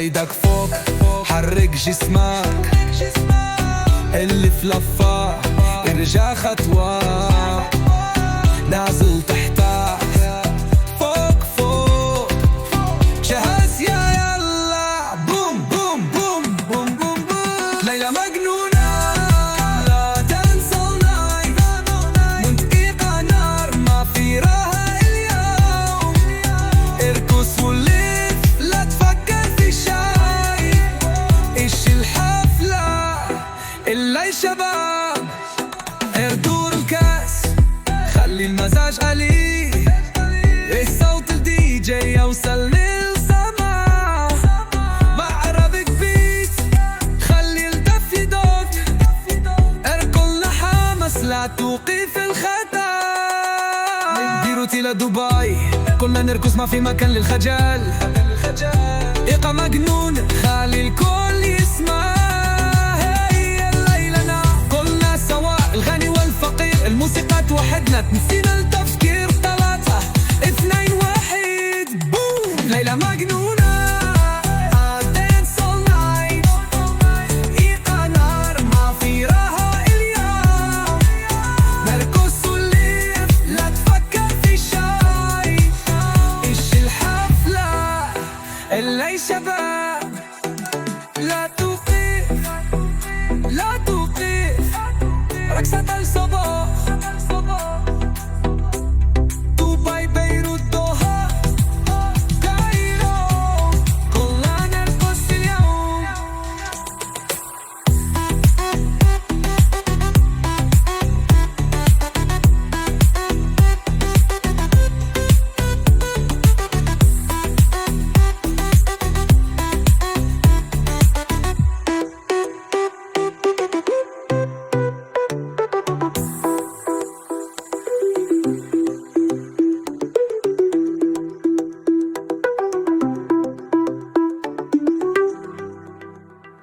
ايدك فوق حرك جسمك، اللي في لفة ارجع خطوة، نازل تحتك فوق فوق، جهز يا يلا بوم بوم بوم بوم بوم بوم. ليلة مجنونة لا تنسى النايت، منطقة نار ما في راها اليوم، ارقص ولف لا تفكر في شاي، ايش الحفلة اللي شباب، اردور الكاس خلي المزاج قليل، الصوت الدي جي يوصل للسما، مع عربك بيت خلي الدف يدق، اركض لحماس لا توقف الخطر، ديروتي لدبي كنا نرقص ما في مكان للخجل، إيقا مجنون خلي الكل يسمع، هي الليلة كلنا سوا، الغني والفقير الموسيقى توحدنا، نسينا التفكير، 3 2 1 بوم. ليلة مجنونة dance all night، إيقا نار ما في راها اليوم، نرقص ونلف لا تفكر في شاي، إيش الحفلة اللي شباب، لا توقف لا توقف، رقصة الصباح، دبي بيروت دوحة كايرو، كلنا نرقص اليوم.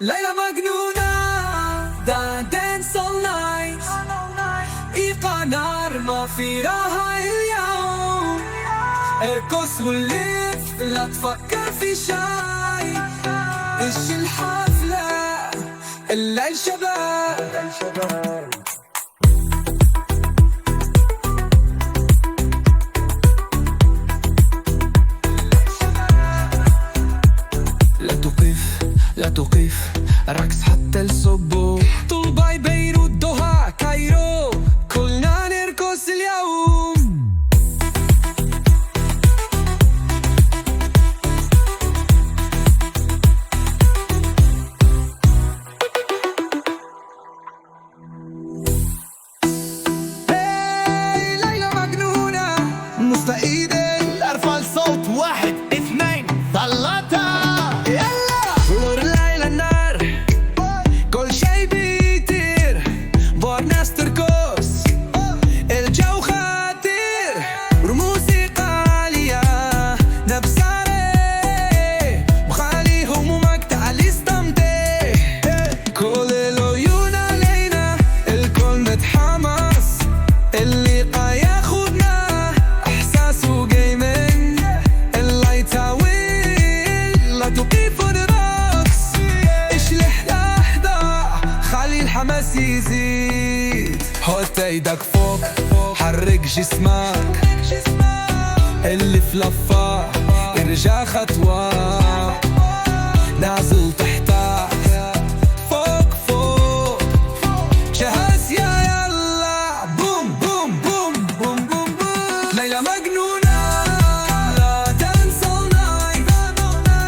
ليلة مجنونة دا dance all night، إيقا نار ما في راها اليوم، ارقص ولف لا تفكر في شاي، إيش الحفلة اللي شباب. لا توقف لا توقف، رقص حتى الصبح، دبي بيروت دوحة كايرو، كلنا نرقص اليوم. هاي ليلة مجنونة، مستعيدين ارفع الصوت، 1 2 3 الحماس يزيد، حط ايدك فوق حرك جسمك، اللي في لفة ارجع خطوة، نازل تحتك فوق فوق، جهز يا يلا بوم بوم بوم بوم بوم بوم. ليلة مجنونة لا تنسى النايت،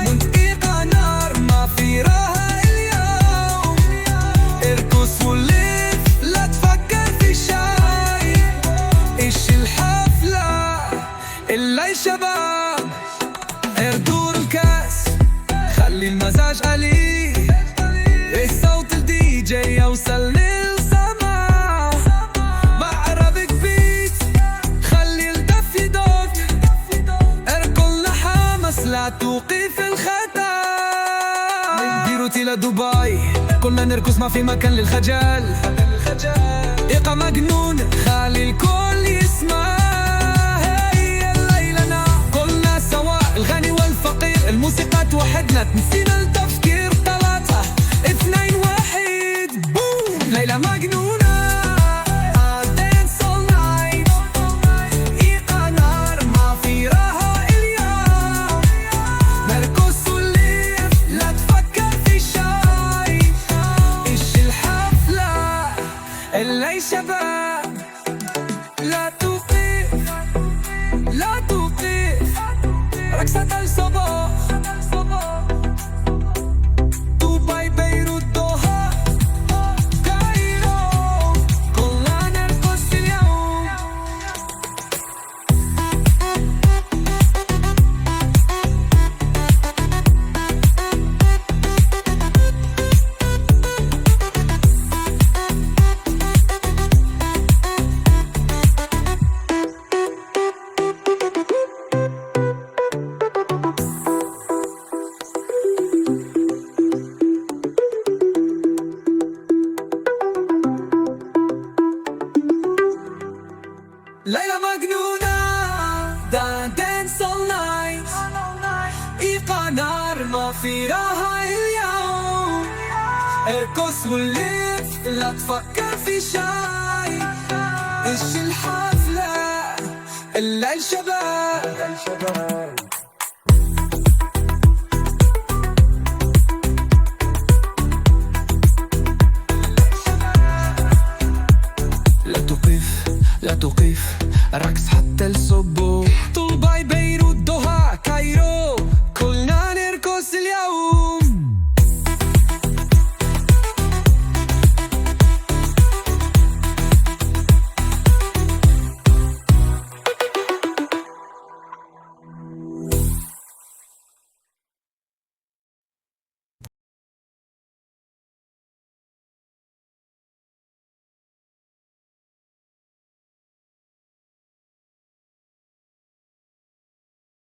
منطقة نار ما في راها اليوم، ارقص ولف لا تفكر في شاي، إيش الحفلة اللي شباب، اردور الكاس خلي المزاج قليل، الصوت الدي جي يوصل للسما، مع عربك بيت خلي الدف يدق، اركض لحماس لا توقف الخطر، ديروتي لدبي كنا نرقص ما في مكان للخجل، إيقا مجنون خلي الكل يسمع، هي الليلة كلنا سوا، الغني والفقير الموسيقى توحدنا، نسينا فيها اليوم، ارقص ولف لا تفكر في شي، ايش الحفلة إلا الشباب. لا تقف، لا تقف، رقص حتى الصبح،